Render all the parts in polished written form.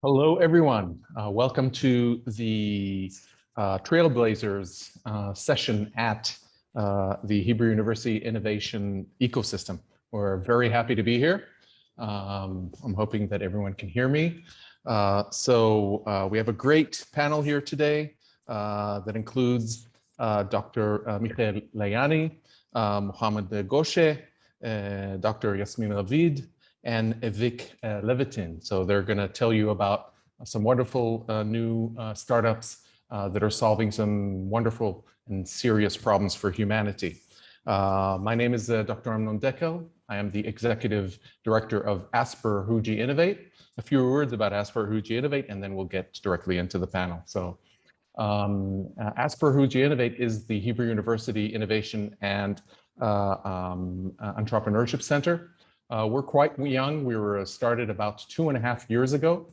Hello, everyone. Welcome to the Trailblazers session at the Hebrew University Innovation Ecosystem. We're very happy to be here. I'm hoping that everyone can hear me. We have a great panel here today that includes Dr. Layani, Mohammad Ghosheh, Dr. Jasmin Ravid, and Vic Levitin. So they're going to tell you about some wonderful new startups that are solving some wonderful and serious problems for humanity. My name is Dr. Amnon Dekel. I am the Executive Director of ASPER-HUJI Innovate. A few words about ASPER-HUJI Innovate, and then we'll get directly into the panel. So ASPER-HUJI Innovate is the Hebrew University Innovation and Entrepreneurship Center. We're quite young. We were started about 2.5 years ago,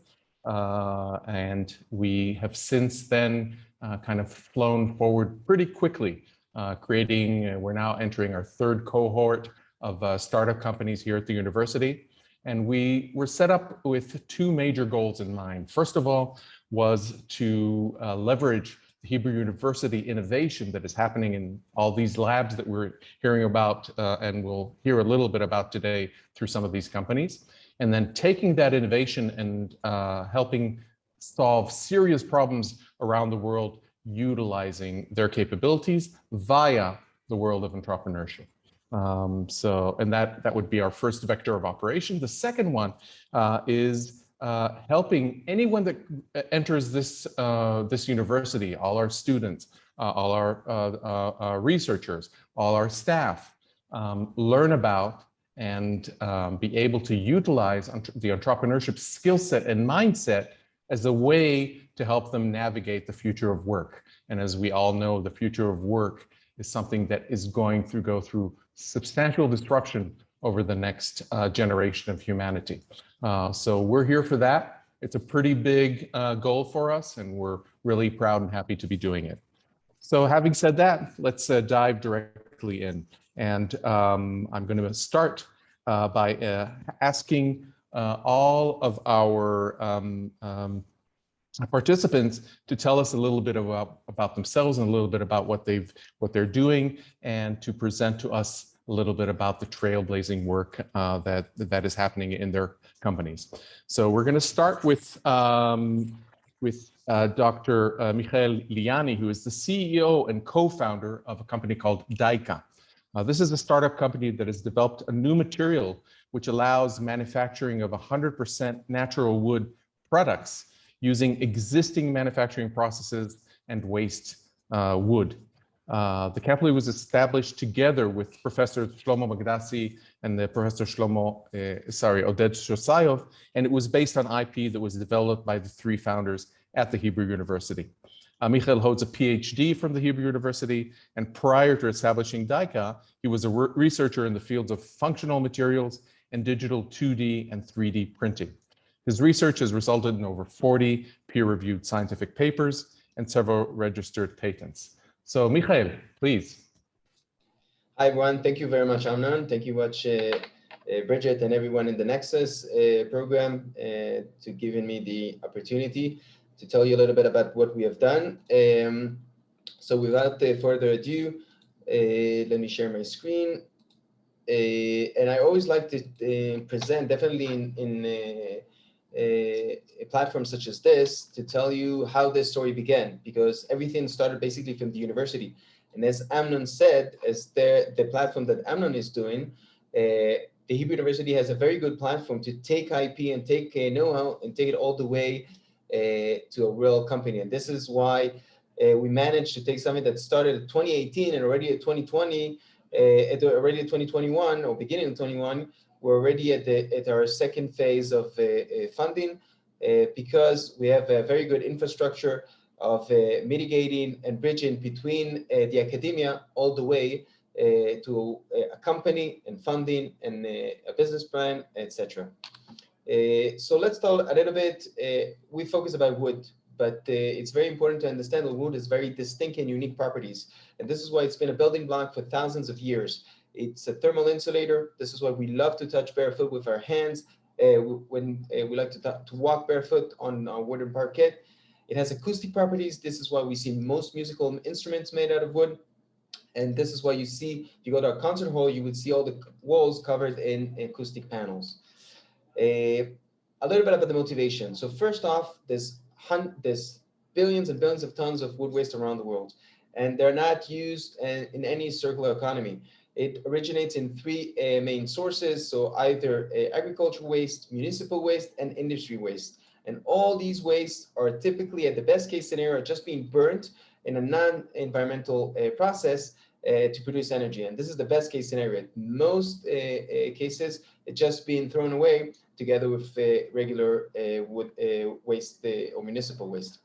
and we have since then kind of flown forward pretty quickly, we're now entering our third cohort of startup companies here at the university. And we were set up with two major goals in mind. First of all was to leverage the Hebrew University innovation that is happening in all these labs that we're hearing about and we'll hear a little bit about today through some of these companies. And then taking that innovation and helping solve serious problems around the world, utilizing their capabilities via the world of entrepreneurship. And that would be our first vector of operation. The second one is helping anyone that enters this university, all our students, all our researchers, all our staff, learn about and be able to utilize the entrepreneurship skill set and mindset as a way to help them navigate the future of work. And as we all know, the future of work is something that is going to go through substantial disruption over the next generation of humanity. So we're here for that. It's a pretty big goal for us, and we're really proud and happy to be doing it. So having said that, let's dive directly in. And I'm going to start by asking all of our participants to tell us a little bit about themselves and a little bit about what they're doing, and to present to us a little bit about the trailblazing work that is happening in their companies. So we're going to start with Dr. Layani, who is the CEO and co-founder of a company called Daika. This is a startup company that has developed a new material which allows manufacturing of 100% natural wood products using existing manufacturing processes and waste wood. The company was established together with Professor Shlomo Magdassi and the Professor Oded Shosayov, and it was based on IP that was developed by the three founders at the Hebrew University. Michael holds a PhD from the Hebrew University, and prior to establishing Daika, he was a researcher in the fields of functional materials and digital 2D and 3D printing. His research has resulted in over 40 peer-reviewed scientific papers and several registered patents. So, Michael, please. Hi, everyone. Thank you very much, Amnon. Thank you much, Bridget, and everyone in the NEXUS program to giving me the opportunity to tell you a little bit about what we have done. So without further ado, let me share my screen. And I always like to present, definitely in a platform such as this, to tell you how this story began, because everything started basically from the university. And as Amnon said, as the platform that Amnon is doing, the Hebrew University has a very good platform to take IP and take know-how and take it all the way to a real company. And this is why we managed to take something that started in 2018 and already at 2020, already at 2021 or beginning of 21, we're already at our second phase of funding because we have a very good infrastructure of mitigating and bridging between the academia all the way to a company and funding and a business plan, etc. So let's talk a little bit. We focus about wood, but it's very important to understand that wood has very distinct and unique properties. And this is why it's been a building block for thousands of years. It's a thermal insulator. This is why we love to touch barefoot with our hands. when we like to walk barefoot on wooden parquet. It has acoustic properties. This is why we see most musical instruments made out of wood. And this is why you see, if you go to a concert hall, you would see all the walls covered in acoustic panels. A little bit about the motivation. So first off, there's billions and billions of tons of wood waste around the world, and they're not used in any circular economy. It originates in three main sources. So either agricultural waste, municipal waste, and industry waste. And all these wastes are typically, at the best case scenario, just being burnt in a non-environmental process to produce energy. And this is the best case scenario. In most cases, it's just being thrown away together with regular wood waste or municipal waste.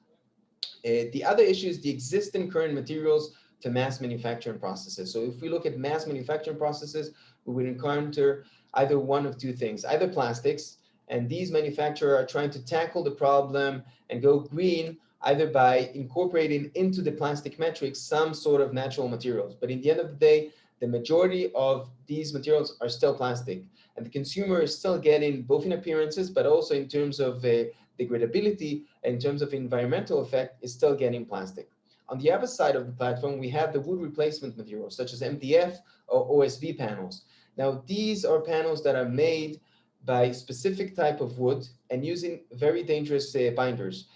The other issue is the existing current materials to mass manufacturing processes. So if we look at mass manufacturing processes, we would encounter either one of two things, either plastics, and these manufacturers are trying to tackle the problem and go green either by incorporating into the plastic metrics some sort of natural materials. But in the end of the day, the majority of these materials are still plastic. And the consumer is still getting, both in appearances, but also in terms of degradability, in terms of environmental effect, is still getting plastic. On the other side of the platform, we have the wood replacement materials, such as MDF or OSB panels. Now, these are panels that are made by specific type of wood and using very dangerous binders.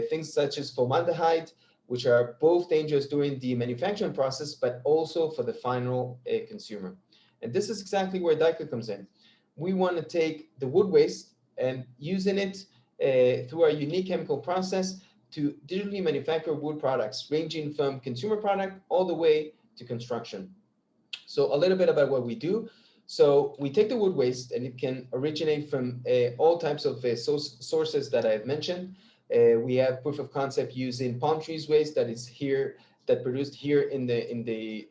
Things such as formaldehyde, which are both dangerous during the manufacturing process, but also for the final consumer. And this is exactly where Daika comes in. We want to take the wood waste and using it through our unique chemical process to digitally manufacture wood products, ranging from consumer product all the way to construction. So a little bit about what we do. So we take the wood waste, and it can originate from all types of sources that I've mentioned. We have proof of concept using palm trees waste that produced here in the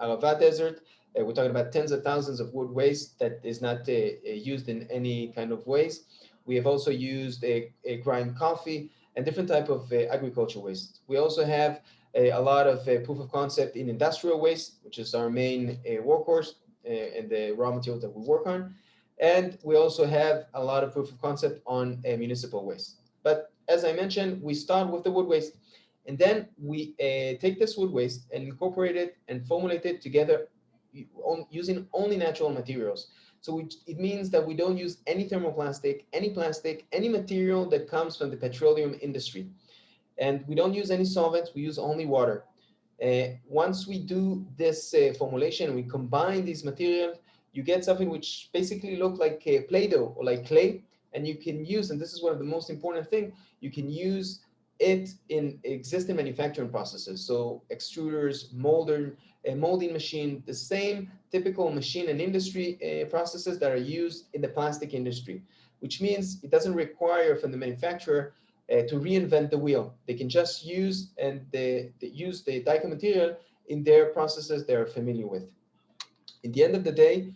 Arava desert. We're talking about tens of thousands of wood waste that is not used in any kind of ways. We have also used grind coffee and different type of agricultural waste. We also have a lot of proof of concept in industrial waste, which is our main workhorse and the raw material that we work on. And we also have a lot of proof of concept on municipal waste. But as I mentioned, we start with the wood waste, and then we take this wood waste and incorporate it and formulate it together using only natural materials. So it means that we don't use any thermoplastic, any material that comes from the petroleum industry. And we don't use any solvents, we use only water. Once we do this formulation, we combine these materials, you get something which basically looks like Play-Doh or like clay, and you can use, and this is one of the most important things, you can use it in existing manufacturing processes. So extruders, molding machine, the same typical machine and industry processes that are used in the plastic industry, which means it doesn't require from the manufacturer to reinvent the wheel. They can just use they use the Daika material in their processes they're familiar with. In the end of the day,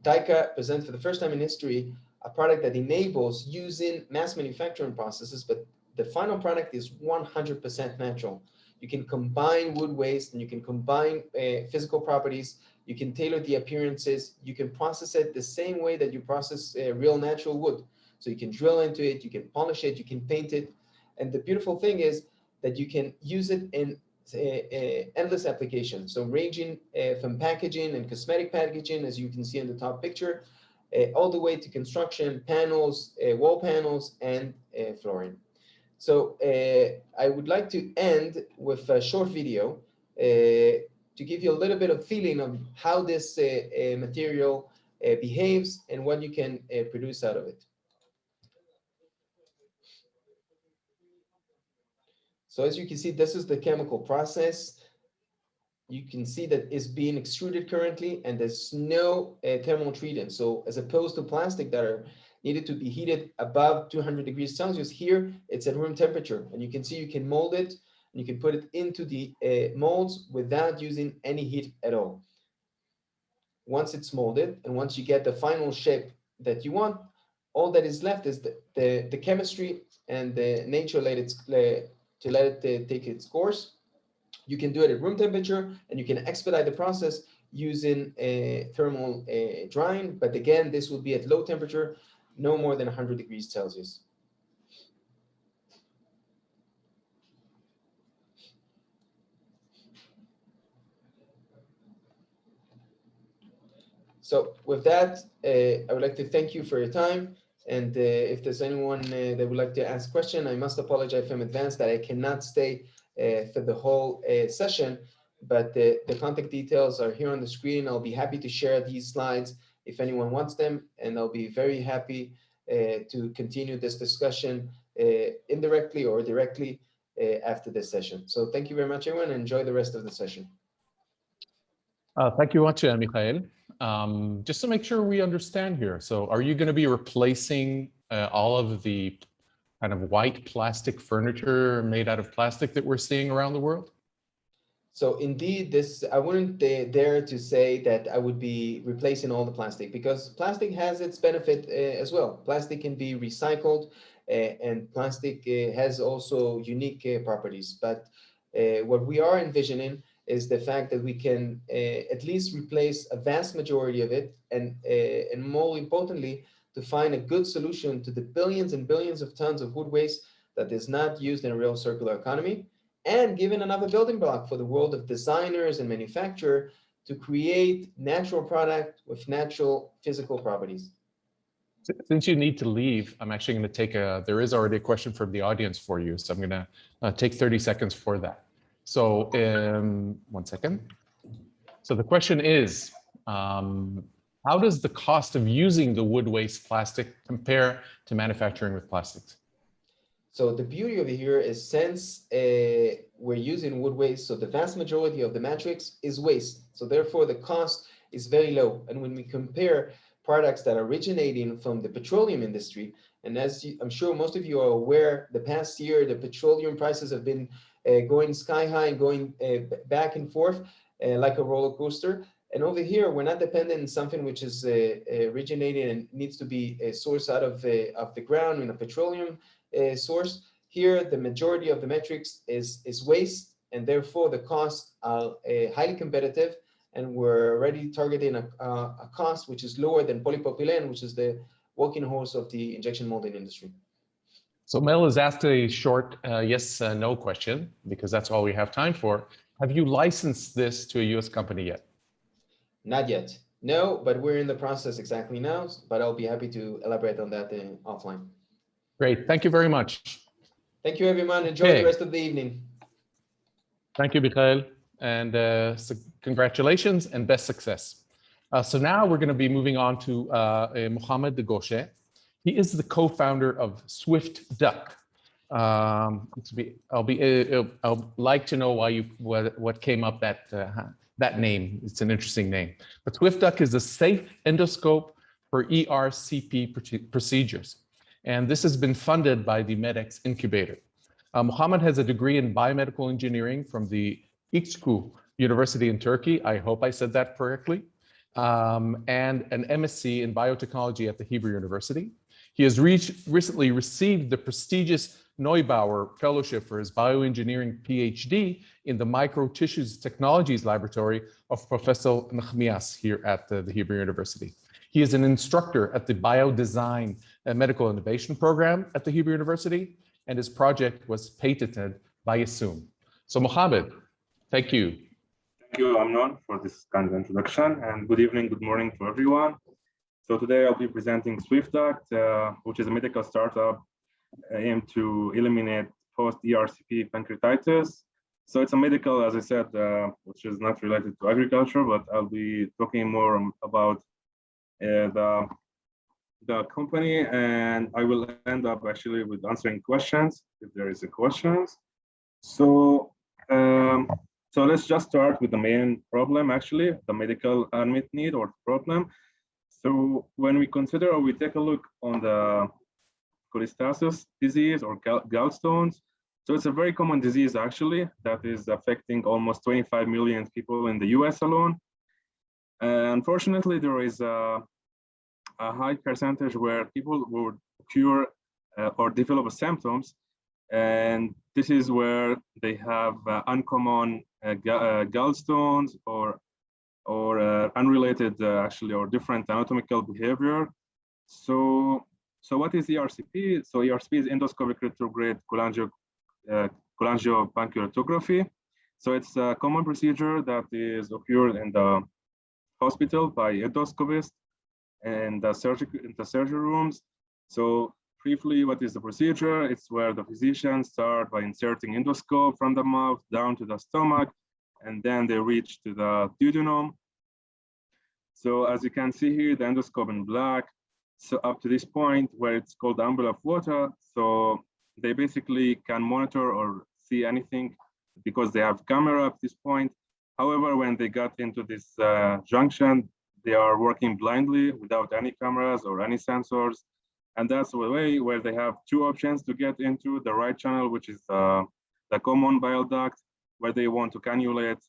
Daika presents for the first time in history a product that enables using mass manufacturing processes, but the final product is 100% natural. You can combine wood waste and you can combine physical properties. You can tailor the appearances. You can process it the same way that you process real natural wood. So you can drill into it, you can polish it, you can paint it. And the beautiful thing is that you can use it in endless applications. So ranging from packaging and cosmetic packaging, as you can see in the top picture, all the way to construction, panels, wall panels, and flooring. So I would like to end with a short video to give you a little bit of feeling of how this material behaves and what you can produce out of it. So as you can see, this is the chemical process. You can see that it's being extruded currently, and there's no thermal treatment. So as opposed to plastic that are needed to be heated above 200 degrees Celsius, here it's at room temperature. And you can see you can mold it, and you can put it into the molds without using any heat at all. Once it's molded, and once you get the final shape that you want, all that is left is the chemistry and the nature to let it take its course. You can do it at room temperature, and you can expedite the process using thermal drying. But again, this will be at low temperature, no more than 100 degrees Celsius. So with that, I would like to thank you for your time. And if there's anyone that would like to ask a question, I must apologize from advance that I cannot stay for the whole session, but the contact details are here on the screen. I'll be happy to share these slides if anyone wants them, and I'll be very happy to continue this discussion indirectly or directly after this session. So thank you very much, everyone, and enjoy the rest of the session. Thank you much, Michael. Just to make sure we understand here, so are you going to be replacing all of the kind of white plastic furniture made out of plastic that we're seeing around the world? So indeed, this, I wouldn't dare to say that I would be replacing all the plastic, because plastic has its benefit as well. Plastic can be recycled and plastic has also unique properties. But what we are envisioning is the fact that we can at least replace a vast majority of it, and more importantly, to find a good solution to the billions and billions of tons of wood waste that is not used in a real circular economy, and given another building block for the world of designers and manufacturers to create natural product with natural physical properties. Since you need to leave, I'm actually going to take there is already a question from the audience for you, so I'm going to take 30 seconds for that. So 1 second. So the question is, how does the cost of using the wood waste plastic compare to manufacturing with plastics? So the beauty over here is, since we're using wood waste, so the vast majority of the matrix is waste. So therefore the cost is very low. And when we compare products that are originating from the petroleum industry, and as I'm sure most of you are aware, the past year, the petroleum prices have been going sky high and going back and forth like a roller coaster. And over here, we're not dependent on something which is originating and needs to be sourced out of the ground in a petroleum source. Here, the majority of the metrics is waste, and therefore the costs are highly competitive, and we're already targeting a cost which is lower than polypropylene, which is the working horse of the injection molding industry. So Mel has asked a short yes, no question, because that's all we have time for. Have you licensed this to a US company yet? Not yet. No, but we're in the process exactly now, but I'll be happy to elaborate on that offline. Great. Thank you very much. Thank you, everyone. Enjoy the rest of the evening. Thank you, Michael. And so congratulations and best success. So now we're going to be moving on to Mohammad the Ghosheh. He is the co-founder of Swift Duct. I'll like to know why what came up that name. It's an interesting name. But Swift Duct is a safe endoscope for ERCP procedures. And this has been funded by the MedX incubator. Mohammad has a degree in biomedical engineering from the İKTÜ University in Turkey. I hope I said that correctly. And an MSc in biotechnology at the Hebrew University. He has recently received the prestigious Neubauer Fellowship for his bioengineering PhD in the Microtissues Technologies Laboratory of Professor Nechmias here at the Hebrew University. He is an instructor at the Biodesign Medical Innovation Program at the Hebrew University, and his project was patented by Yassoon. So Mohammad, thank you. Thank you, Amnon, for this kind of introduction, and good evening, good morning to everyone. So today I'll be presenting Swift Duct, which is a medical startup aimed to eliminate post-ERCP pancreatitis. So it's a medical, as I said, which is not related to agriculture, but I'll be talking more about the company, and I will end up actually with answering questions if there is a questions. So let's just start with the main problem, actually, the medical unmet need or problem. So when we consider or we take a look on the cholestasis disease or gallstones, so it's a very common disease actually that is affecting almost 25 million people in the US alone. Unfortunately, there is a high percentage where people would cure or develop symptoms, and this is where they have uncommon gallstones or or unrelated actually, or different anatomical behavior. So what is ERCP? So ERCP is endoscopic retrograde cholangiopancreatography. So it's a common procedure that is occurred in the hospital by endoscopists and the surgery rooms. So briefly, what is the procedure? It's where the physicians start by inserting endoscope from the mouth down to the stomach, and then they reach to the duodenum. So as you can see here, the endoscope in black. So up to this point where it's called the ampulla of water. So they basically can monitor or see anything because they have camera at this point. However, when they got into this junction, they are working blindly without any cameras or any sensors. And that's the way where they have two options to get into the right channel, which is the common bile duct, where they want to cannulate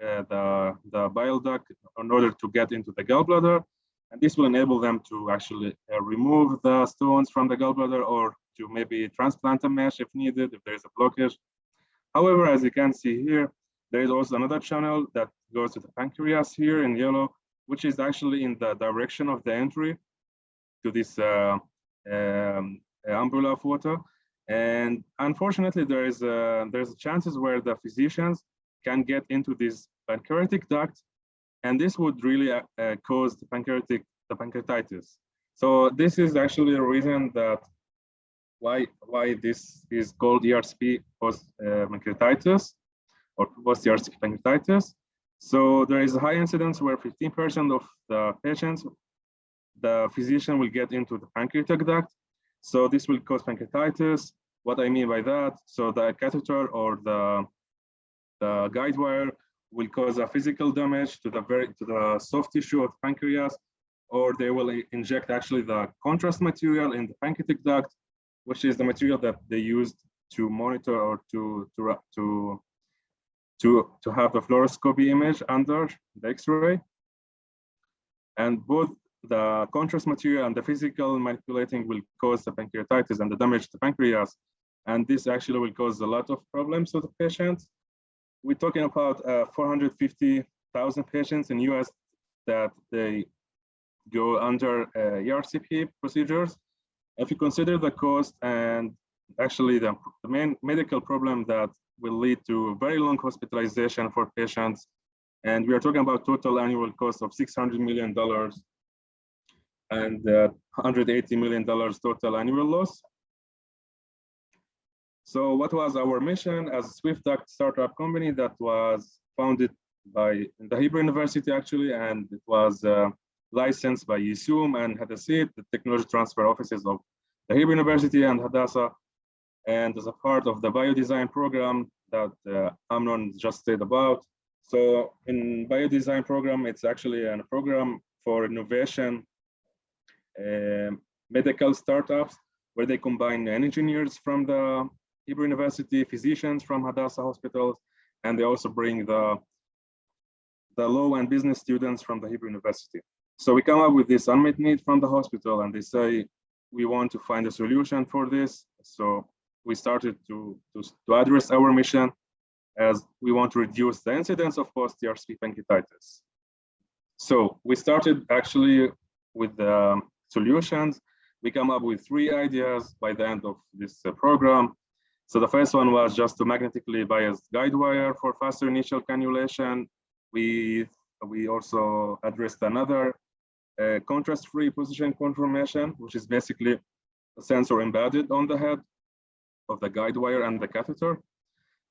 the bile duct in order to get into the gallbladder. And this will enable them to actually remove the stones from the gallbladder, or to maybe transplant a mesh if needed, if there is a blockage. However, as you can see here, there is also another channel that goes to the pancreas here in yellow, which is actually in the direction of the entry to this ampulla of water. And unfortunately, there's chances where the physicians can get into this pancreatic duct, and this would really cause the pancreatitis. So this is actually a reason that why this is called ERCP post pancreatitis or post ERCP pancreatitis. So there is a high incidence where 15% of the patients, the physician will get into the pancreatic duct. So this will cause pancreatitis. What I mean by that, so the catheter or the guide wire will cause a physical damage to the soft tissue of the pancreas, or they will inject actually the contrast material in the pancreatic duct, which is the material that they used to monitor or to have the fluoroscopy image under the X-ray. And both the contrast material and the physical manipulating will cause the pancreatitis and the damage to the pancreas. And this actually will cause a lot of problems to the patients. We're talking about 450,000 patients in US that they go under ERCP procedures. If you consider the cost and actually the main medical problem that will lead to very long hospitalization for patients, and we are talking about total annual cost of $600 million and $180 million total annual loss. So what was our mission as a Swift Duct startup company that was founded by the Hebrew University actually, and it was licensed by Yisum and Hadassah, the technology transfer offices of the Hebrew University and Hadassah, and as a part of the biodesign program that Amnon just said about. So in biodesign program, it's actually a program for innovation medical startups where they combine engineers from the Hebrew University, physicians from Hadassah hospitals, and they also bring the law and business students from the Hebrew University. So we come up with this unmet need from the hospital, and they say, we want to find a solution for this. So we started to address our mission as we want to reduce the incidence of post-ERCP pancreatitis. So we started actually with the solutions. We come up with 3 ideas by the end of this program. So the first one was just to magnetically biased guide wire for faster initial cannulation. We also addressed another contrast-free position confirmation, which is basically a sensor embedded on the head of the guide wire and the catheter.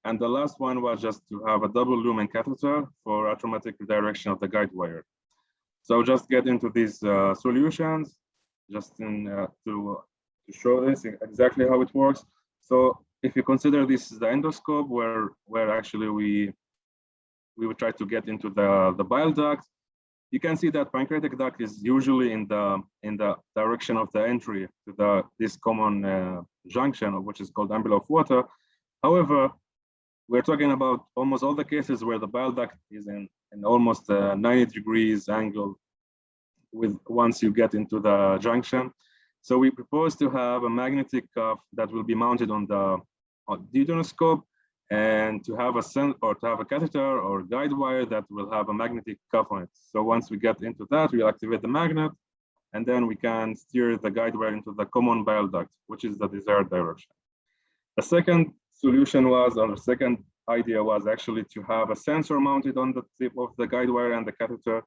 And the last one was just to have a double lumen catheter for automatic redirection of the guide wire. So just get into these solutions, just to show this exactly how it works. So if you consider this is the endoscope where actually we would try to get into the bile duct, you can see that pancreatic duct is usually in the direction of the entry to this common junction, which is called ampulla of water. However, we're talking about almost all the cases where the bile duct is in almost 90 degrees angle once you get into the junction. So we propose to have a magnetic cuff that will be mounted on the duodenoscope, and to have a catheter or guide wire that will have a magnetic cuff on it. So once we get into that, we'll activate the magnet, and then we can steer the guide wire into the common bile duct, which is the desired direction. The second solution was, or the second idea was actually to have a sensor mounted on the tip of the guide wire and the catheter.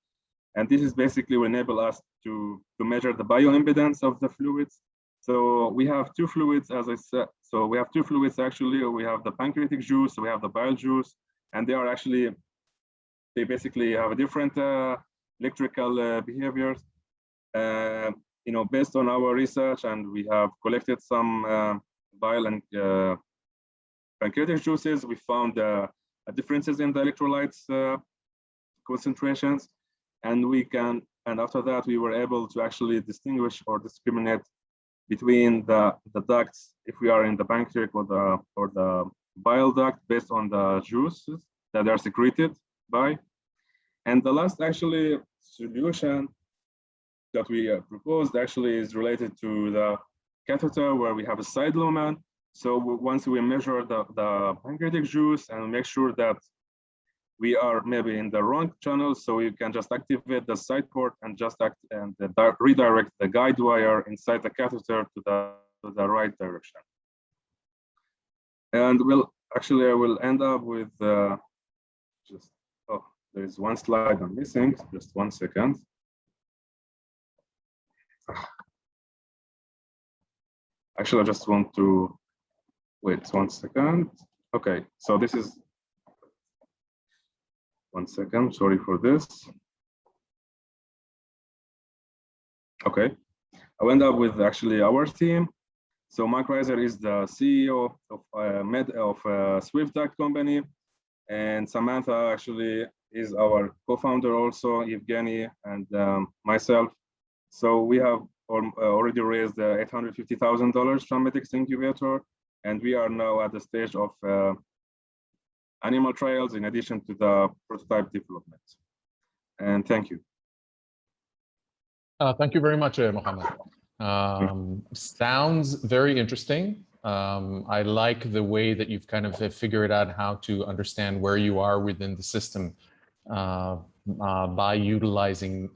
And this is basically will enable us to measure the bioimpedance of the fluids. So we have two fluids, as I said. So we have two fluids actually. We have the pancreatic juice, we have the bile juice, and they basically have a different electrical behaviors. Based on our research, and we have collected some bile and pancreatic juices, we found differences in the electrolytes concentrations, and after that we were able to actually distinguish or discriminate between the ducts if we are in the pancreatic or the bile duct based on the juices that are secreted by. And the last actually solution that we proposed actually is related to the catheter, where we have a side lumen. So once we measure the pancreatic juice and make sure that we are maybe in the wrong channel, so you can just activate the side port and just redirect the guide wire inside the catheter to the right direction. And I will end up with there's one slide I'm missing. Just 1 second. Actually, I just want to wait 1 second. Okay, so this is 1 second. Sorry for this. Okay, I went up with actually our team. So Mike Reiser is the CEO of Swift Duct company, and Samantha actually is our co-founder also, Evgeny and myself. So we have already raised $850,000 from Ethics Incubator, and we are now at the stage of animal trials in addition to the prototype development. And thank you. Thank you very much, Mohammad. Sounds very interesting. I like the way that you've kind of figured out how to understand where you are within the system by utilizing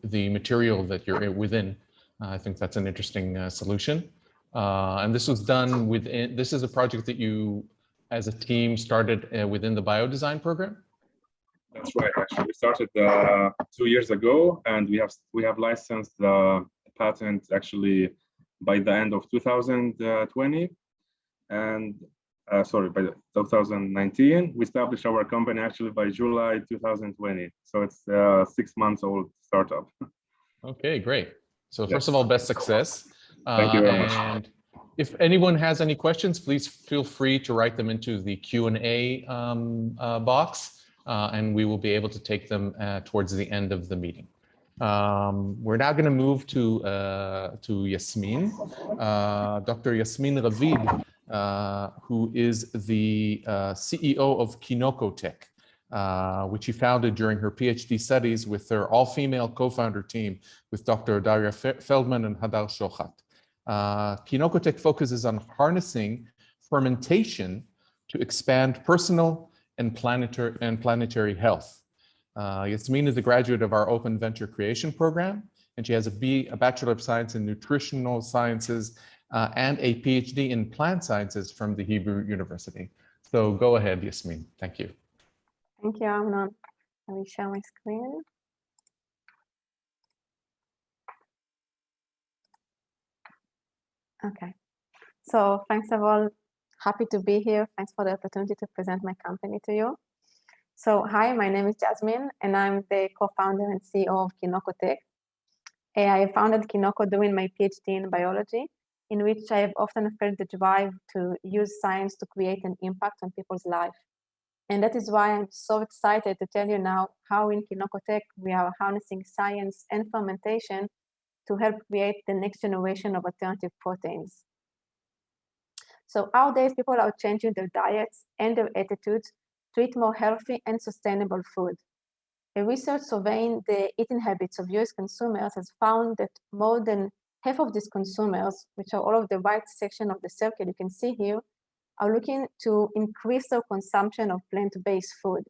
the material that you're within. I think that's an interesting solution. And this was done within, this is a project that you as a team started within the biodesign program? That's right, actually. We started 2 years ago, and we have licensed the patent actually by the end of 2020. And sorry, by 2019. We established our company actually by July 2020. So it's a 6 months old startup. Okay, great. So first of all, best success. Thank you very much. And if anyone has any questions, please feel free to write them into the Q&A box, and we will be able to take them towards the end of the meeting. We're now going to move to Jasmin, Dr. Jasmin Ravid, who is the CEO of Kinoko-Tech, which she founded during her PhD studies with her all-female co-founder team with Dr. Daria Feldman and Hadar Shochat. Kinoko-Tech focuses on harnessing fermentation to expand personal and planetary health. Jasmin is a graduate of our Open Venture Creation Program, and she has a Bachelor of Science in Nutritional Sciences and a PhD in Plant Sciences from the Hebrew University. So go ahead, Jasmin. Thank you. Thank you, Amnon. Let me share my screen. Okay. So thanks of all. Happy to be here. Thanks for the opportunity to present my company to you. So hi, my name is Jasmin, and I'm the co-founder and CEO of Kinoko-Tech. I founded Kinoko during my PhD in biology, in which I have often felt the drive to use science to create an impact on people's life. And that is why I'm so excited to tell you now how in Kinoko-Tech we are harnessing science and fermentation to help create the next generation of alternative proteins. So nowadays, people are changing their diets and their attitudes to eat more healthy and sustainable food. A research surveying the eating habits of US consumers has found that more than half of these consumers, which are all of the right section of the circle you can see here, are looking to increase their consumption of plant-based food.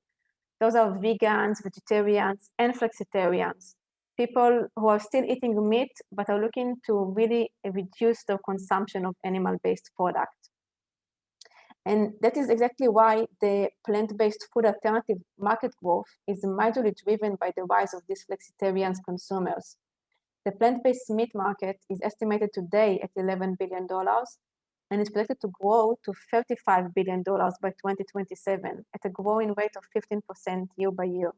Those are vegans, vegetarians, and flexitarians. People who are still eating meat, but are looking to really reduce their consumption of animal-based products. And that is exactly why the plant-based food alternative market growth is majorly driven by the rise of these flexitarian consumers. The plant-based meat market is estimated today at $11 billion and is projected to grow to $35 billion by 2027 at a growing rate of 15% year by year.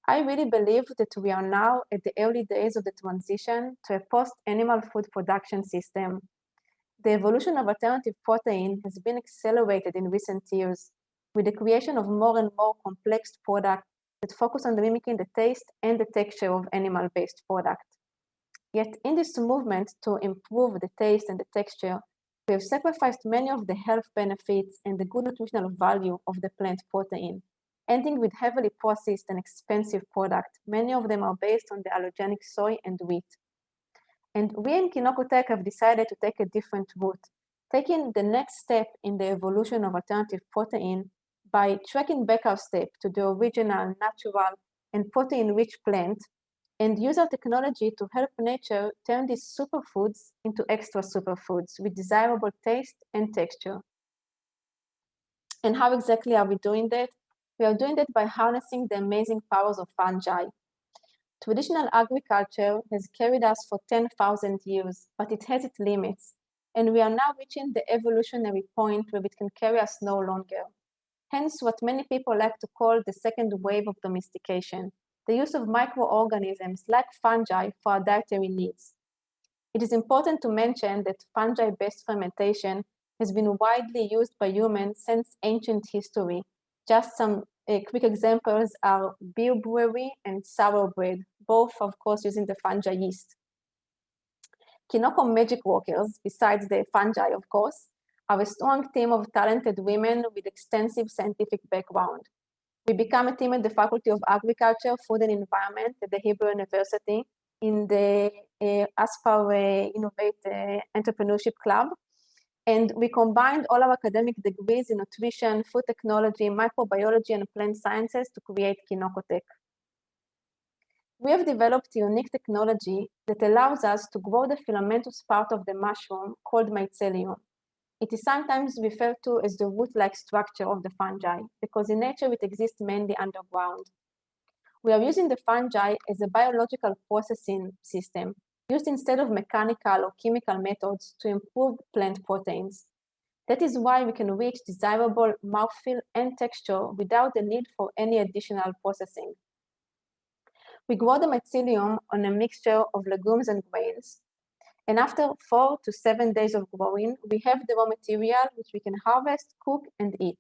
I really believe that we are now at the early days of the transition to a post-animal food production system. The evolution of alternative protein has been accelerated in recent years with the creation of more and more complex products that focus on mimicking the taste and the texture of animal-based products. Yet in this movement to improve the taste and the texture, we have sacrificed many of the health benefits and the good nutritional value of the plant protein, ending with heavily processed and expensive products. Many of them are based on the allergenic soy and wheat. And we in Kinoko-Tech have decided to take a different route, taking the next step in the evolution of alternative protein by tracking back our step to the original, natural, and protein-rich plant, and use our technology to help nature turn these superfoods into extra superfoods with desirable taste and texture. And how exactly are we doing that? We are doing that by harnessing the amazing powers of fungi. Traditional agriculture has carried us for 10,000 years, but it has its limits. And we are now reaching the evolutionary point where it can carry us no longer. Hence, what many people like to call the second wave of domestication, the use of microorganisms like fungi for our dietary needs. It is important to mention that fungi-based fermentation has been widely used by humans since ancient history. Just some quick examples are beer brewery and sour bread, both of course using the fungi yeast. Kinoko magic workers, besides the fungi of course, are a strong team of talented women with extensive scientific background. We become a team at the Faculty of Agriculture, Food and Environment at the Hebrew University in the Innovate Entrepreneurship Club. And we combined all our academic degrees in nutrition, food technology, microbiology, and plant sciences to create Kinoko-Tech. We have developed a unique technology that allows us to grow the filamentous part of the mushroom called mycelium. It is sometimes referred to as the root-like structure of the fungi because in nature it exists mainly underground. We are using the fungi as a biological processing system used instead of mechanical or chemical methods to improve plant proteins. That is why we can reach desirable mouthfeel and texture without the need for any additional processing. We grow the mycelium on a mixture of legumes and grains, and after 4 to 7 days of growing, we have the raw material which we can harvest, cook, and eat.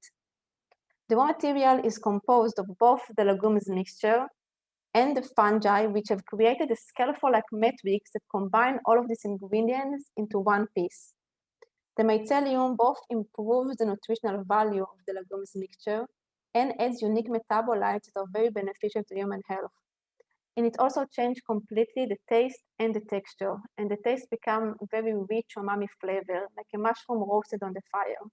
The raw material is composed of both the legumes mixture and the fungi, which have created a scaffold-like matrix that combine all of these ingredients into one piece. The mycelium both improves the nutritional value of the legumes mixture and adds unique metabolites that are very beneficial to human health. And it also changed completely the taste and the texture, and the taste become very rich umami flavor, like a mushroom roasted on the fire.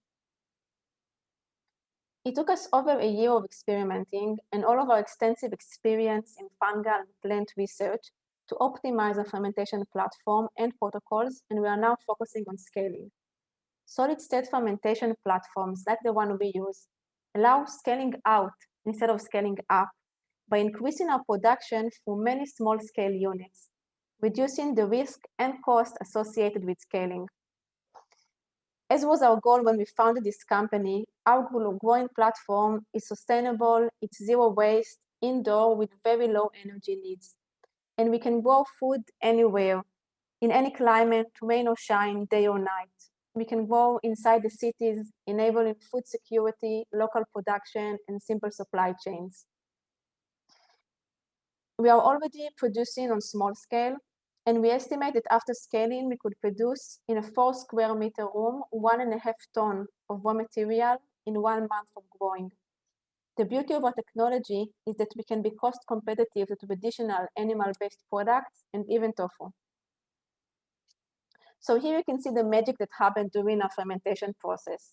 It took us over a year of experimenting and all of our extensive experience in fungal and plant research to optimize our fermentation platform and protocols, and we are now focusing on scaling. Solid-state fermentation platforms like the one we use allow scaling out instead of scaling up by increasing our production through many small-scale units, reducing the risk and cost associated with scaling. As was our goal when we founded this company, our growing platform is sustainable, it's zero waste, indoor with very low energy needs. And we can grow food anywhere, in any climate, rain or shine, day or night. We can grow inside the cities, enabling food security, local production, and simple supply chains. We are already producing on small scale, and we estimate that after scaling, we could produce in a 4 square meter room 1.5 tons of raw material in 1 month of growing. The beauty of our technology is that we can be cost competitive to traditional animal-based products and even tofu. So here you can see the magic that happened during our fermentation process.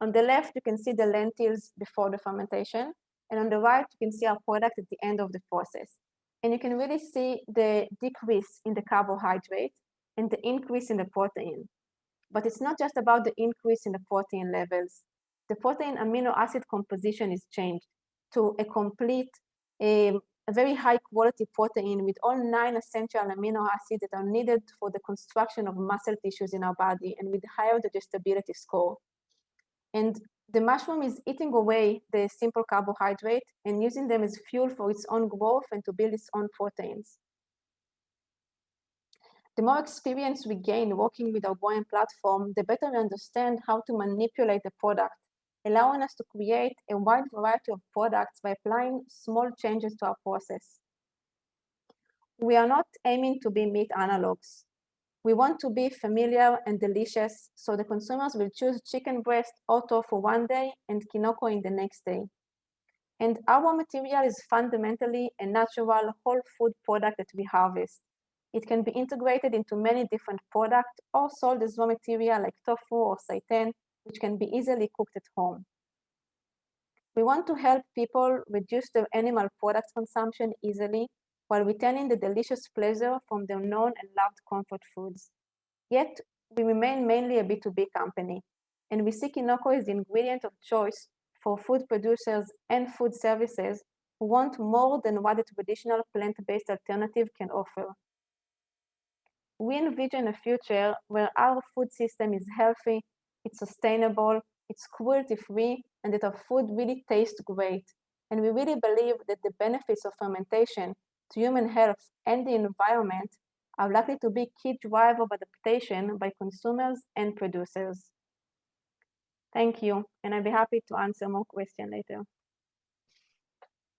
On the left, you can see the lentils before the fermentation, and on the right, you can see our product at the end of the process. And you can really see the decrease in the carbohydrate and the increase in the protein. But it's not just about the increase in the protein levels. The protein amino acid composition is changed to a complete, a very high quality protein with all 9 essential amino acids that are needed for the construction of muscle tissues in our body and with higher digestibility score. And the mushroom is eating away the simple carbohydrate and using them as fuel for its own growth and to build its own proteins. The more experience we gain working with our growing platform, the better we understand how to manipulate the product, allowing us to create a wide variety of products by applying small changes to our process. We are not aiming to be meat analogs. We want to be familiar and delicious, so the consumers will choose chicken breast or tofu one day and kinoko in the next day. And our material is fundamentally a natural whole food product that we harvest. It can be integrated into many different products or sold as raw material like tofu or seitan, which can be easily cooked at home. We want to help people reduce their animal product consumption easily while retaining the delicious pleasure from their known and loved comfort foods. Yet, we remain mainly a B2B company, and we see Kinoko as the ingredient of choice for food producers and food services who want more than what a traditional plant-based alternative can offer. We envision a future where our food system is healthy, it's sustainable, it's cruelty-free, and that our food really tastes great. And we really believe that the benefits of fermentation to human health and the environment are likely to be key driver of adaptation by consumers and producers. Thank you, and I'd be happy to answer more questions later.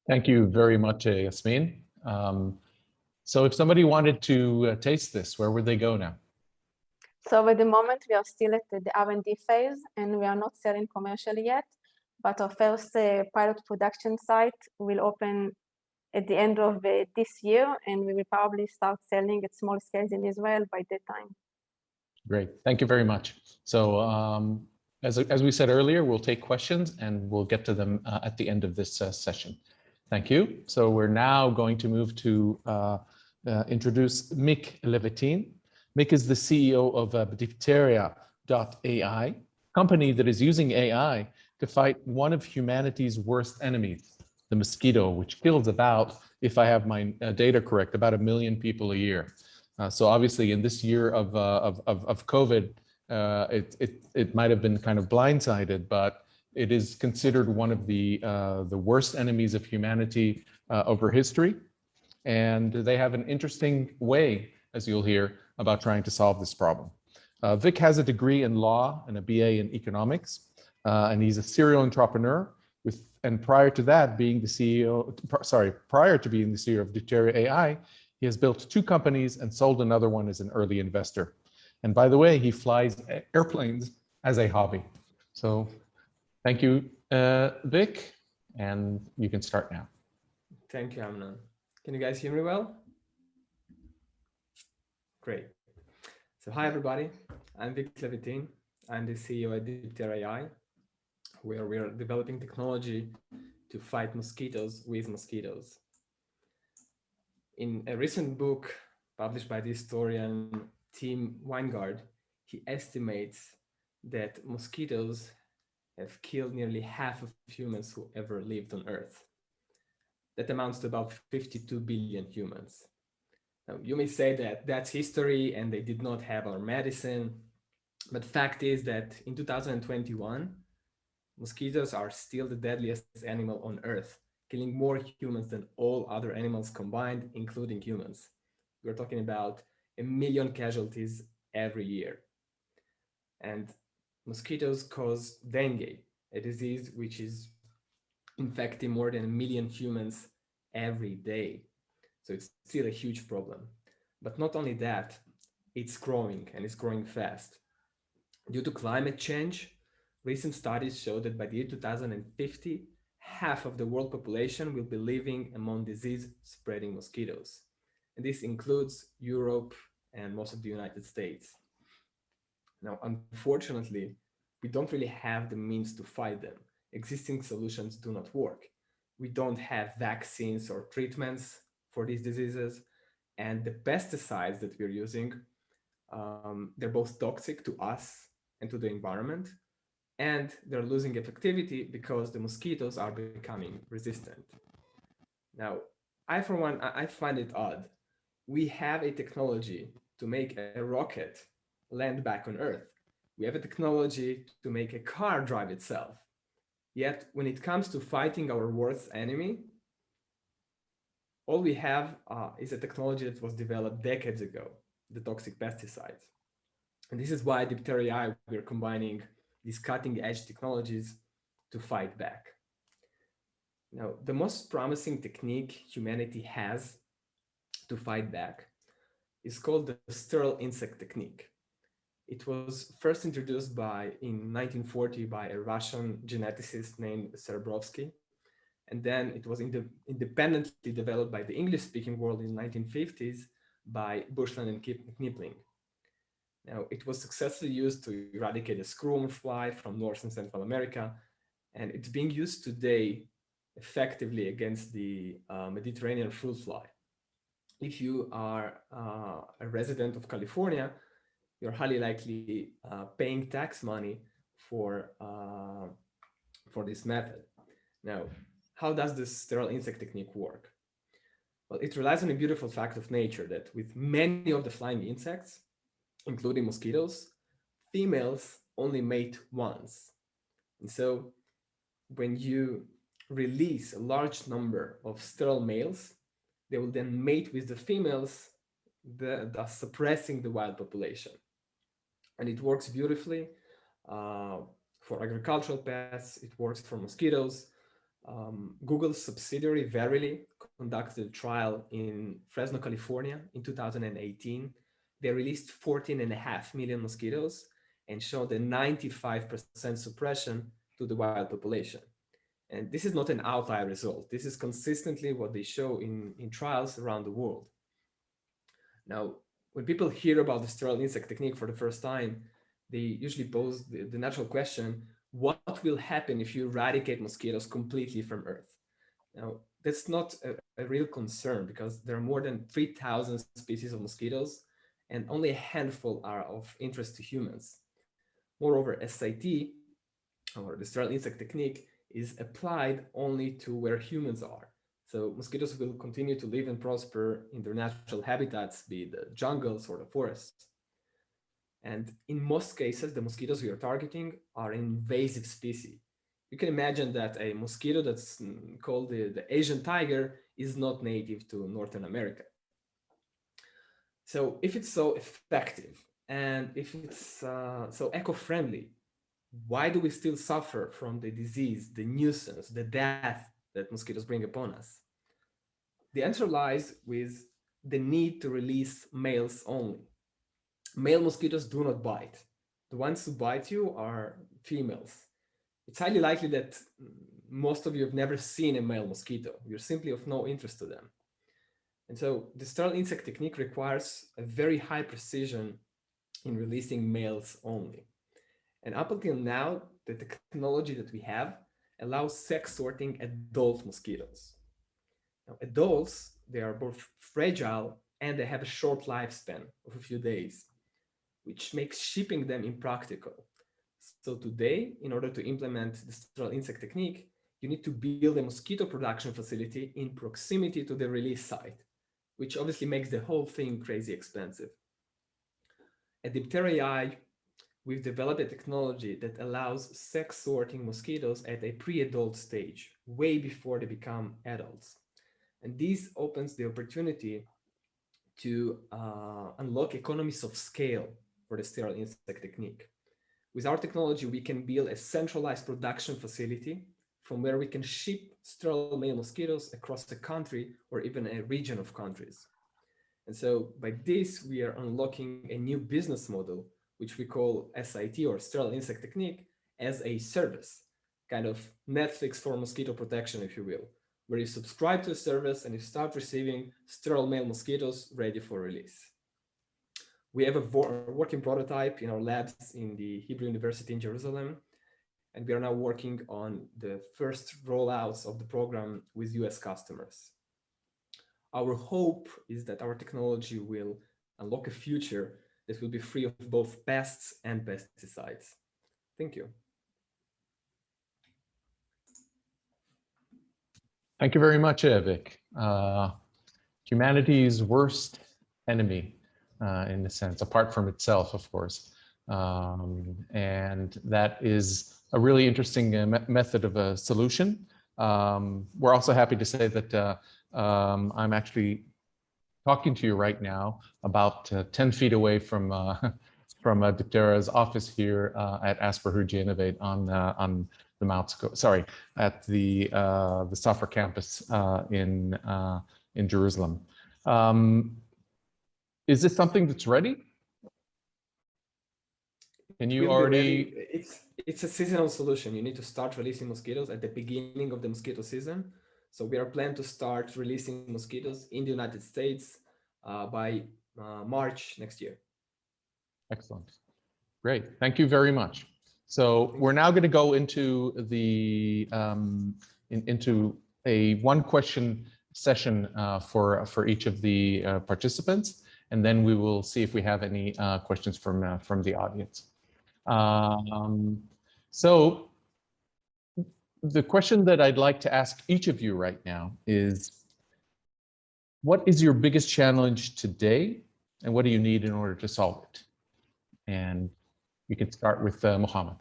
Thank you very much, Jasmin. So if somebody wanted to taste this, where would they go now? So at the moment, we are still at the R&D phase, and we are not selling commercially yet, but our first pilot production site will open at the end of this year, and we will probably start selling at small scales in Israel by that time. Great, thank you very much. So as we said earlier, we'll take questions and we'll get to them at the end of this session. Thank you. So we're now going to move to introduce Levitin. Mick is the CEO of Diptera.ai, company that is using AI to fight one of humanity's worst enemies, the mosquito, which kills about, if I have my data correct, about 1 million people a year. So obviously in this year of COVID, it might have been kind of blindsided, but it is considered one of the worst enemies of humanity over history. And they have an interesting way, as you'll hear, about trying to solve this problem. Vic has a degree in law and a BA in economics, and he's a serial entrepreneur and prior to that being the CEO, prior to being the CEO of Diptera.ai, he has built 2 companies and sold another one as an early investor. And by the way, he flies airplanes as a hobby. So thank you, Vic, and you can start now. Thank you, Amnon. Can you guys hear me well? Great. So hi, everybody. I'm Vic Levitin. I'm the CEO at Diptera.ai, where we are developing technology to fight mosquitoes with mosquitoes. In a recent book published by the historian Tim Weingard, he estimates that mosquitoes have killed nearly half of humans who ever lived on Earth. That amounts to about 52 billion humans. Now, you may say that that's history and they did not have our medicine, but fact is that in 2021, mosquitoes are still the deadliest animal on Earth, killing more humans than all other animals combined, including humans. We're talking about 1 million casualties every year. And mosquitoes cause dengue, a disease which is infecting more than 1 million humans every day. So it's still a huge problem. But not only that, it's growing and it's growing fast. Due to climate change, recent studies show that by the year 2050, half of the world population will be living among disease-spreading mosquitoes. And this includes Europe and most of the United States. Now, unfortunately, we don't really have the means to fight them. Existing solutions do not work. We don't have vaccines or treatments for these diseases. And the pesticides that we're using, they're both toxic to us and to the environment. And they're losing effectivity because the mosquitoes are becoming resistant. Now, for one, I find it odd. We have a technology to make a rocket land back on Earth. We have a technology to make a car drive itself. Yet, when it comes to fighting our worst enemy, all we have is a technology that was developed decades ago, the toxic pesticides. And this is why at Diptera.ai, we're combining these cutting-edge technologies to fight back. Now, the most promising technique humanity has to fight back is called the sterile insect technique. It was first introduced in 1940 by a Russian geneticist named Serebrovsky. And then it was independently developed by the English-speaking world in the 1950s by Bushland and Knipling. Now, it was successfully used to eradicate the screwworm fly from North and Central America, and it's being used today effectively against the Mediterranean fruit fly. If you are a resident of California, you're highly likely paying tax money for this method. Now, how does this sterile insect technique work? Well, it relies on a beautiful fact of nature that with many of the flying insects, including mosquitoes, females only mate once. And so when you release a large number of sterile males, they will then mate with the females, thus suppressing the wild population. And it works beautifully for agricultural pests. It works for mosquitoes. Google's subsidiary Verily conducted a trial in Fresno, California in 2018. They released 14.5 million mosquitoes and showed a 95% suppression to the wild population. And this is not an outlier result. This is consistently what they show in trials around the world. Now, when people hear about the sterile insect technique for the first time, they usually pose the natural question, what will happen if you eradicate mosquitoes completely from Earth? Now, that's not a real concern because there are more than 3,000 species of mosquitoes and only a handful are of interest to humans. Moreover, SIT, or the sterile insect technique, is applied only to where humans are. So mosquitoes will continue to live and prosper in their natural habitats, be it the jungles or the forests. And in most cases, the mosquitoes we are targeting are invasive species. You can imagine that a mosquito that's called the Asian tiger is not native to Northern America. So if it's so effective and if it's so eco-friendly, why do we still suffer from the disease, the nuisance, the death that mosquitoes bring upon us? The answer lies with the need to release males only. Male mosquitoes do not bite. The ones who bite you are females. It's highly likely that most of you have never seen a male mosquito. You're simply of no interest to them. And so the sterile insect technique requires a very high precision in releasing males only. And up until now, the technology that we have allows sex sorting adult mosquitoes. Now, adults, they are both fragile and they have a short lifespan of a few days, which makes shipping them impractical. So today, in order to implement the sterile insect technique, you need to build a mosquito production facility in proximity to the release site, which obviously makes the whole thing crazy expensive. At Diptera.ai, we've developed a technology that allows sex sorting mosquitoes at a pre-adult stage, way before they become adults. And this opens the opportunity to unlock economies of scale for the sterile insect technique. With our technology, we can build a centralized production facility from where we can ship sterile male mosquitoes across the country or even a region of countries. And so by this, we are unlocking a new business model, which we call SIT, or sterile insect technique, as a service, kind of Netflix for mosquito protection, if you will, where you subscribe to a service and you start receiving sterile male mosquitoes ready for release. We have a working prototype in our labs in the Hebrew University in Jerusalem, and we are now working on the first rollouts of the program with US customers. Our hope is that our technology will unlock a future that will be free of both pests and pesticides. Thank you. Thank you very much, Vic. Humanity's worst enemy, in a sense, apart from itself, of course. And that is a really interesting method of a solution. We're also happy to say that I'm actually talking to you right now about 10 feet away from Diptera's office here at ASPER-HUJI Innovate on the Mount Scope, sorry, at the software campus in Jerusalem. Is this something that's ready? Can you already? It's a seasonal solution. You need to start releasing mosquitoes at the beginning of the mosquito season. So we are planning to start releasing mosquitoes in the United States by March next year. Excellent. Great. Thank you very much. So we're now going to go into the into a one-question session for each of the participants, and then we will see if we have any questions from the audience. So the question that I'd like to ask each of you right now is, what is your biggest challenge today, and what do you need in order to solve it? And we can start with Mohammad.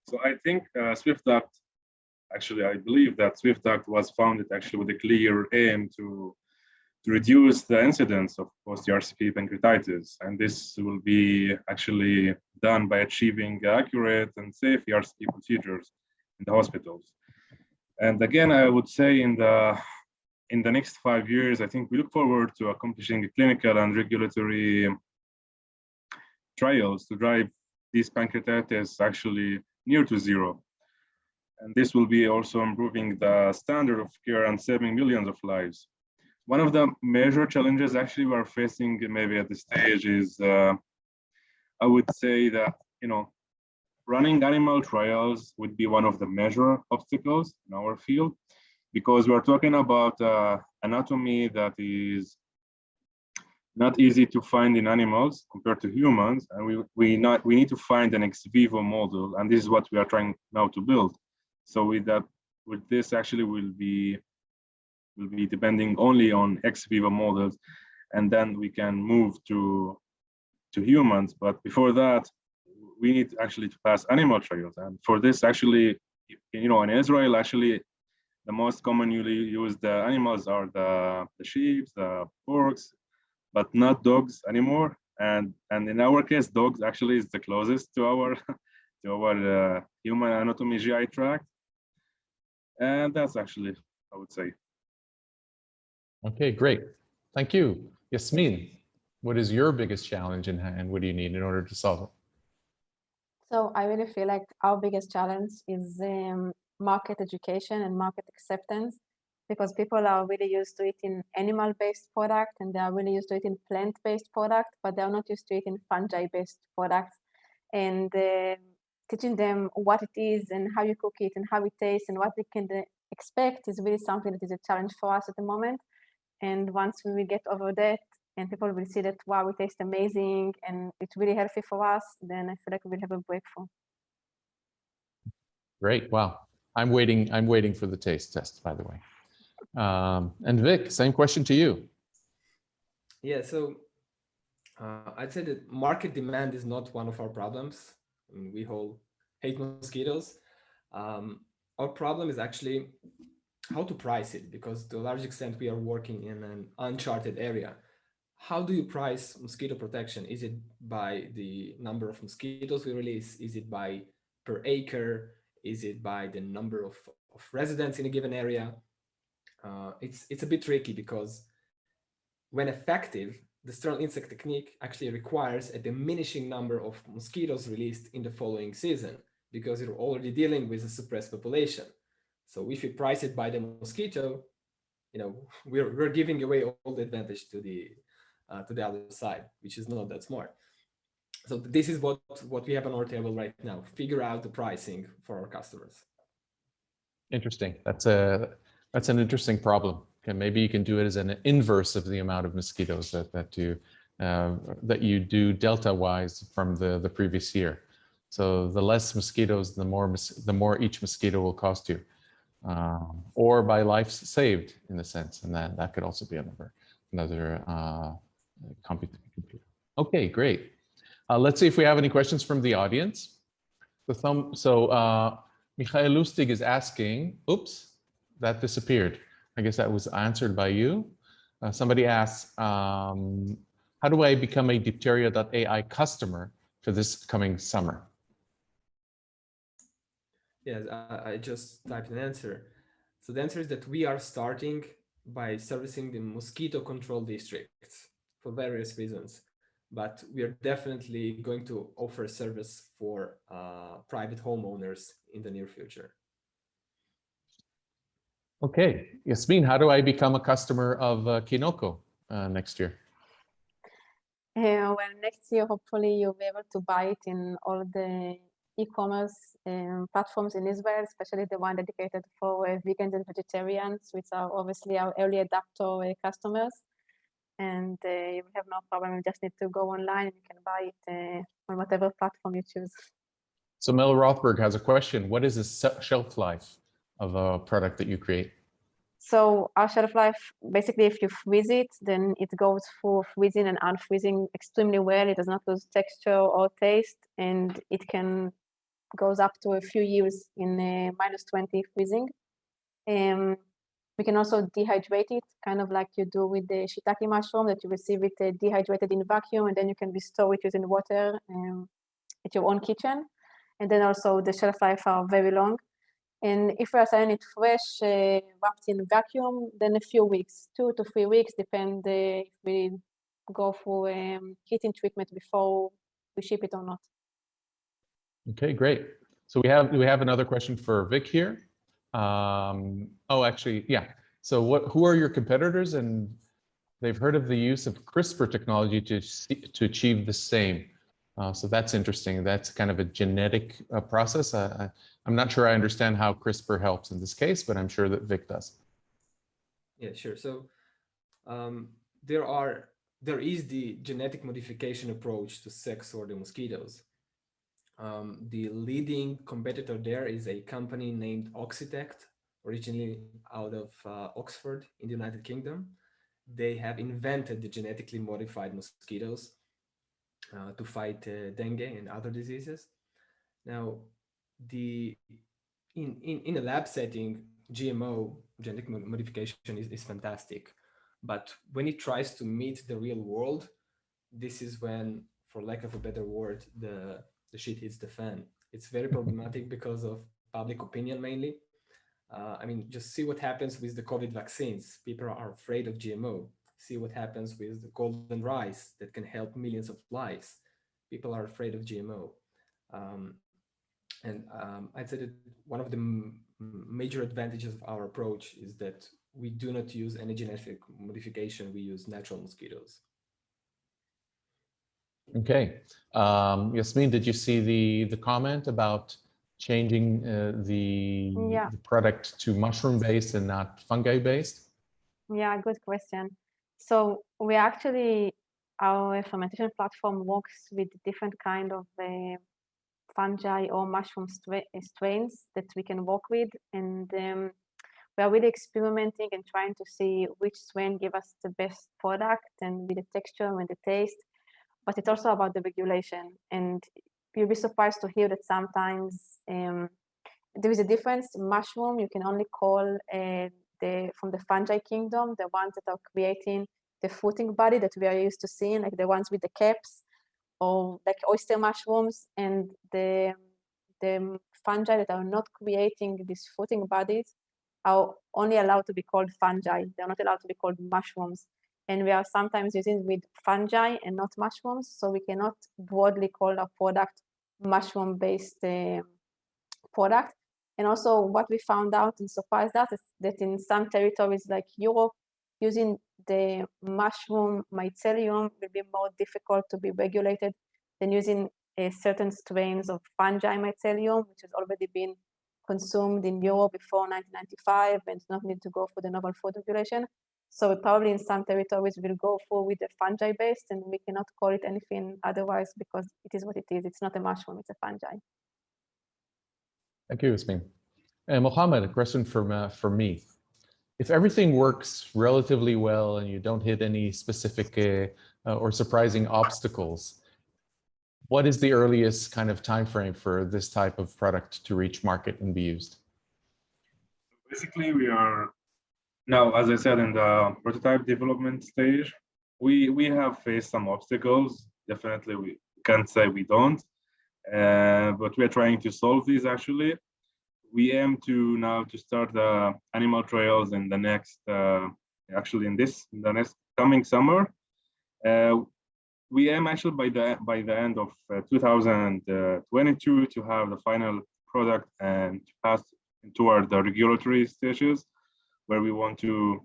So I think Swift Duct, actually, I believe that Swift Duct was founded actually with a clear aim to reduce the incidence of post-ERCP pancreatitis. And this will be actually done by achieving accurate and safe ERCP procedures in the hospitals. And again, I would say in the next 5 years, I think we look forward to accomplishing clinical and regulatory trials to drive these pancreatitis actually near to zero. And this will be also improving the standard of care and saving millions of lives. One of the major challenges actually we're facing maybe at this stage is, I would say that, running animal trials would be one of the major obstacles in our field, because we're talking about anatomy that is not easy to find in animals compared to humans, and we need to find an ex vivo model, and this is what we are trying now to build. So with this actually will be depending only on ex vivo models, and then we can move to humans. But before that, we need actually to pass animal trials, and for this actually, in Israel actually, the most commonly used animals are the sheep, the porks, but not dogs anymore. And in our case, dogs actually is the closest to our human anatomy GI tract. And that's actually, I would say. Okay, great. Thank you. Jasmin, what is your biggest challenge and what do you need in order to solve it? So I really feel like our biggest challenge is market education and market acceptance, because people are really used to it in animal-based product, and they are really used to it in plant-based product, but they are not used to it in fungi-based products. And teaching them what it is and how you cook it and how it tastes and what they can expect is really something that is a challenge for us at the moment. And once we will get over that and people will see that, wow, it tastes amazing and it's really healthy for us, then I feel like we will have a breakthrough. Great. Wow. I'm waiting for the taste test, by the way. And Vic, same question to you. Yeah, so I'd say that market demand is not one of our problems. I mean, we all hate mosquitoes. Our problem is actually how to price it, because to a large extent we are working in an uncharted area. How do you price mosquito protection? Is it by the number of mosquitoes we release? Is it by per acre? Is it by the number of residents in a given area? It's a bit tricky, because when effective, the sterile insect technique actually requires a diminishing number of mosquitoes released in the following season, because you're already dealing with a suppressed population. So if you price it by the mosquito, we're giving away all the advantage to the other side, which is not that smart. So this is what we have on our table right now. Figure out the pricing for our customers. Interesting. That's an interesting problem. Okay, maybe you can do it as an inverse of the amount of mosquitoes that you do delta-wise from the previous year. So the less mosquitoes, the more each mosquito will cost you, or by lives saved in a sense, and that could also be another computer. Okay, great. Let's see if we have any questions from the audience. Michael Lustig is asking, oops, that disappeared. I guess that was answered by you. Somebody asks, how do I become a Diptera.ai customer for this coming summer? Yes, I just typed an answer. So the answer is that we are starting by servicing the mosquito control districts for various reasons. But we are definitely going to offer a service for private homeowners in the near future. Okay, Jasmin, how do I become a customer of Kinoko next year? Well, next year, hopefully you'll be able to buy it in all the e-commerce platforms in Israel, especially the one dedicated for vegans and vegetarians, which are obviously our early adopter customers. And you have no problem. You just need to go online and you can buy it on whatever platform you choose. So Mel Rothberg has a question. What is the shelf life of a product that you create? So our shelf life, basically, if you freeze it, then it goes through freezing and unfreezing extremely well. It does not lose texture or taste, and it goes up to a few years in -20 freezing. We can also dehydrate it, kind of like you do with the shiitake mushroom, that you receive it dehydrated in vacuum, and then you can bestow it using water at your own kitchen. And then also the shelf life are very long. And if we are selling it fresh, wrapped in vacuum, then a few weeks, 2 to 3 weeks, depend if we go through heating treatment before we ship it or not. Okay, great. So we have another question for Vic here. Oh, actually, yeah. So who are your competitors? And they've heard of the use of CRISPR technology to achieve the same. So that's interesting. That's kind of a genetic process. I'm not sure I understand how CRISPR helps in this case, but I'm sure that Vic does. Yeah, sure. So there is the genetic modification approach to sex order mosquitoes. The leading competitor there is a company named Oxitect, originally out of Oxford in the United Kingdom. They have invented the genetically modified mosquitoes to fight dengue and other diseases. Now, in a lab setting, GMO, genetic modification, is fantastic. But when it tries to meet the real world, this is when, for lack of a better word, the shit hits the fan. It's very problematic because of public opinion mainly. I mean, just see what happens with the COVID vaccines. People are afraid of GMO. See what happens with the golden rice that can help millions of lives. People are afraid of GMO. I'd say that one of the major advantages of our approach is that we do not use any genetic modification. We use natural mosquitoes. Okay. Jasmin, did you see the comment about changing the product to mushroom-based and not fungi-based? Yeah, good question. So we actually, our fermentation platform works with different kind of fungi or mushroom strains that we can work with. And we are really experimenting and trying to see which strain give us the best product and with the texture and the taste. But it's also about the regulation. And you'll be surprised to hear that sometimes there is a difference. Mushroom, you can only call from the fungi kingdom, the ones that are creating the fruiting body that we are used to seeing, like the ones with the caps, or like oyster mushrooms, and the fungi that are not creating these fruiting bodies are only allowed to be called fungi. They're not allowed to be called mushrooms. And we are sometimes using with fungi and not mushrooms, so we cannot broadly call our product mushroom-based product. And also what we found out and surprised us is that in some territories like Europe, using the mushroom mycelium will be more difficult to be regulated than using certain strains of fungi mycelium, which has already been consumed in Europe before 1995 and not need to go for the novel food regulation. So we probably in some territories will go for with the fungi based, and we cannot call it anything otherwise because it is what it is. It's not a mushroom, it's a fungi. Thank you, Jasmin. And Mohammad, a question for me. If everything works relatively well and you don't hit any specific or surprising obstacles, what is the earliest kind of time frame for this type of product to reach market and be used? Basically, we are now, as I said, in the prototype development stage. We have faced some obstacles. Definitely, we can't say we don't, but we are trying to solve these actually. We aim to start the animal trials in the next, actually in the next coming summer. We aim actually by the end of 2022 to have the final product and to pass toward the regulatory stages, where we want to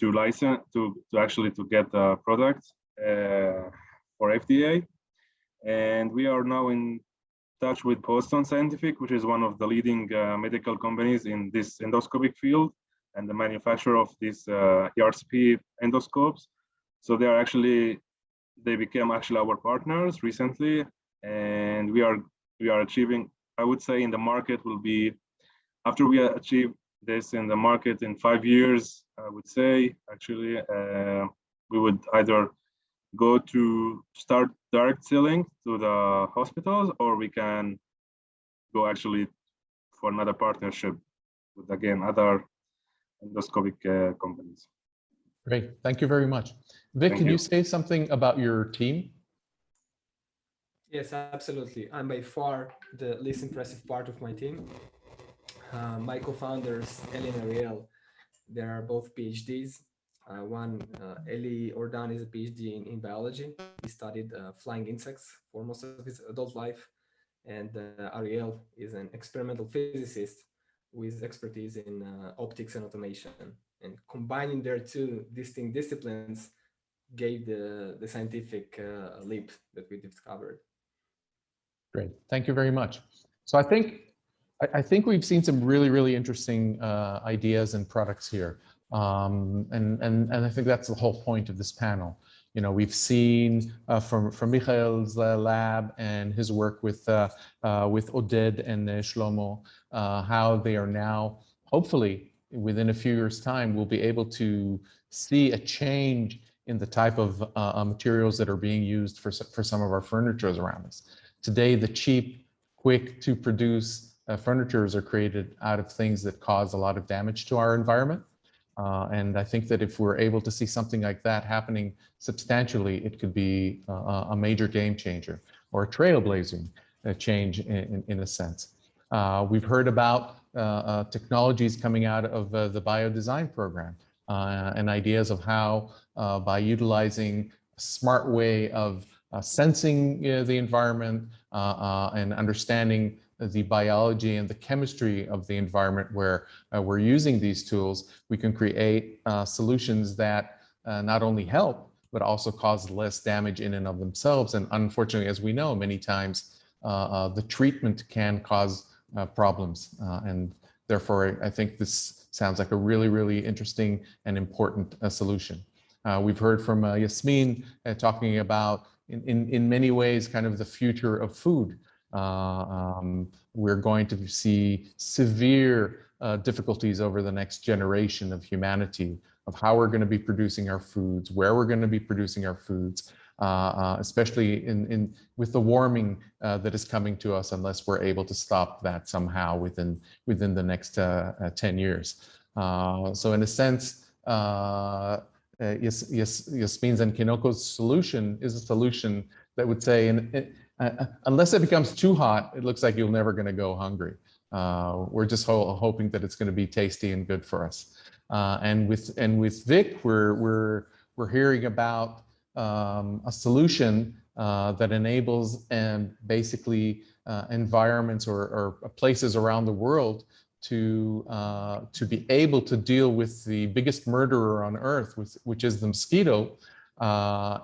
license to get the product for FDA. And we are now in touch with Boston Scientific, which is one of the leading medical companies in this endoscopic field and the manufacturer of these ERCP endoscopes. So they became actually our partners recently, and we are achieving, I would say, in the market will be, after we achieve this in the market in 5 years, I would say, actually, we would either go to start direct selling to the hospitals, or we can go actually for another partnership with, again, other endoscopic companies. Great, thank you very much. Vic, can you say something about your team? Yes, absolutely. I'm by far the least impressive part of my team. My co-founders, Eli and Ariel, they are both PhDs. Eli Ordan is a PhD in biology. He studied flying insects for most of his adult life. And Ariel is an experimental physicist with expertise in optics and automation. And combining their two distinct disciplines gave the scientific leap that we discovered. Great, thank you very much. So I think we've seen some really interesting ideas and products here. And I think that's the whole point of this panel. You know, we've seen from Michael's lab and his work with Oded and Shlomo, how they are now, hopefully within a few years' time, we'll be able to see a change in the type of materials that are being used for some of our furnitures around us. Today, the cheap, quick to produce furnitures are created out of things that cause a lot of damage to our environment. And I think that if we're able to see something like that happening substantially, it could be a major game changer or a trailblazing change in a sense. We've heard about technologies coming out of the biodesign program and ideas of how by utilizing a smart way of sensing the environment and understanding the biology and the chemistry of the environment where we're using these tools, we can create solutions that not only help, but also cause less damage in and of themselves. And unfortunately, as we know, many times the treatment can cause problems. And therefore, I think this sounds like a really interesting and important solution. We've heard from Jasmin talking about, in many ways, kind of the future of food. We're going to see severe difficulties over the next generation of humanity of how we're going to be producing our foods, where we're going to be producing our foods, especially with the warming that is coming to us, unless we're able to stop that somehow within the next 10 years. So in a sense, Jasmin's and Kinoko's solution is a solution that would say, unless it becomes too hot, it looks like you're never going to go hungry. We're just hoping that it's going to be tasty and good for us. And with Vic, we're hearing about a solution that enables basically environments or places around the world to be able to deal with the biggest murderer on earth, which is the mosquito,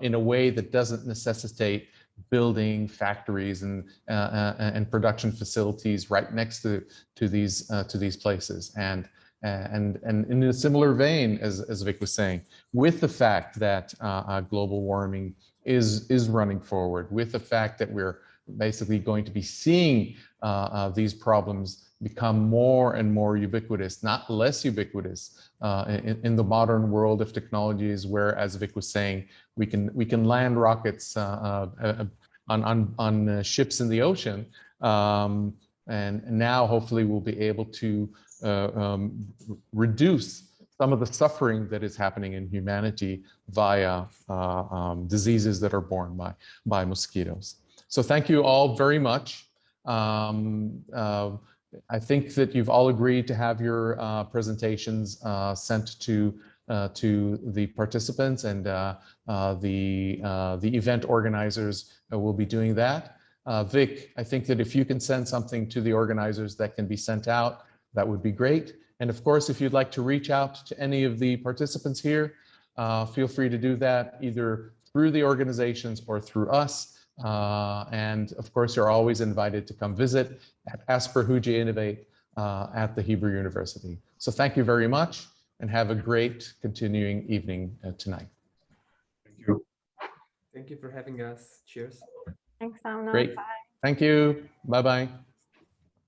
in a way that doesn't necessitate building factories and production facilities right next to these places. And in a similar vein, as Vic was saying, with the fact that global warming is running forward, with the fact that we're basically going to be seeing these problems become more and more ubiquitous, not less ubiquitous in the modern world of technologies, where, as Vic was saying, we can land rockets on ships in the ocean, and now hopefully we'll be able to reduce some of the suffering that is happening in humanity via diseases that are borne by mosquitoes. So thank you all very much. I think that you've all agreed to have your presentations sent to the participants, and the event organizers will be doing that. Vic, I think that if you can send something to the organizers that can be sent out, that would be great. And of course, if you'd like to reach out to any of the participants here, feel free to do that either through the organizations or through us. And of course, you're always invited to come visit at ASPER-HUJI Innovate at the Hebrew University. So thank you very much, and have a great continuing evening tonight. Thank you. Thank you for having us. Cheers. Thanks, Amnon. Great. Bye. Thank you. Bye-bye.